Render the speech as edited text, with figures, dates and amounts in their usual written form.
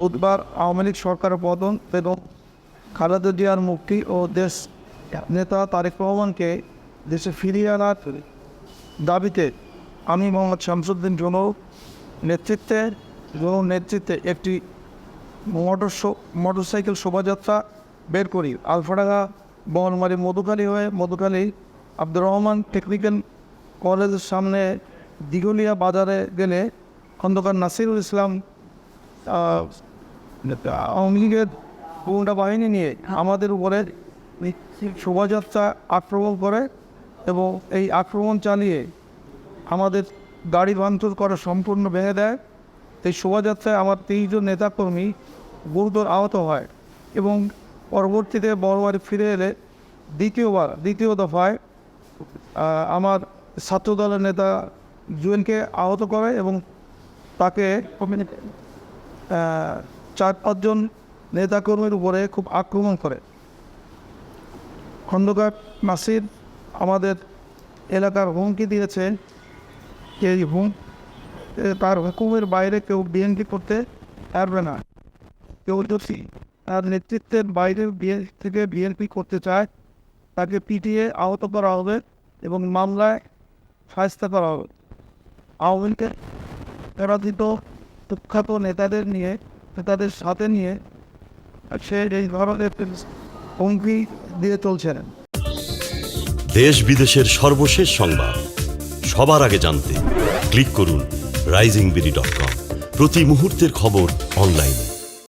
বুধবার আওয়ামী লীগ সরকারের পতন এবং খালেদা জিয়ার মুক্তি ও দেশ নেতা তারেক রহমানকে দেশে ফিরিয়ে আনার দাবিতে আমি মোহাম্মদ শামসুদ্দিন নেতৃত্বে একটি মোটরসাইকেল শোভাযাত্রা বের করি। আলফাডাঙ্গা বনমালী মধুখালী হয়ে মধুখালী আব্দুর রহমান টেকনিক্যাল কলেজের সামনে দিঘলিয়া বাজারে গেলে খন্দকার নাসিরুল ইসলাম আওয়ামী লীগের গুন্ডা বাহিনী নিয়ে আমাদের উপরে শোভাযাত্রা আক্রমণ করে এবং এই আক্রমণ চালিয়ে আমাদের গাড়ি ভাঙচুর করে সম্পূর্ণ ভেঙে দেয়। এই শোভাযাত্রায় আমার 23 জন নেতাকর্মী গুরুতর আহত হয় এবং পরবর্তীতে বড়বাড়ি ফিরে এলে দ্বিতীয় দফায় আমার ছাত্রদলের নেতা জুয়েলকে আহত করে এবং তাকে 4-5 জন নেতাকর্মীর উপরে খুব আক্রমণ করে। খন্দকার নাসির আমাদের এলাকার হুমকি দিয়েছে, তার হুকুমের বাইরে কেউ বিএনপি করতে পারবে না। কেউ যদি তার নেতৃত্বের বাইরে বিএনপি করতে চায় তাকে পিটিয়ে আহত করা হবে এবং মামলায় শায়েস্তা করা হবে। আওয়ামী লীগের পরাজিত কুখ্যাত নেতাদের সাথে নিয়ে সে এই ধরনের হুমকি দিয়ে চলছেন। দেশ বিদেশের সর্বশেষ সংবাদ সবার আগে জানতে ক্লিক করুন risingBD.com। প্রতি মুহূর্তের খবর অনলাইনে।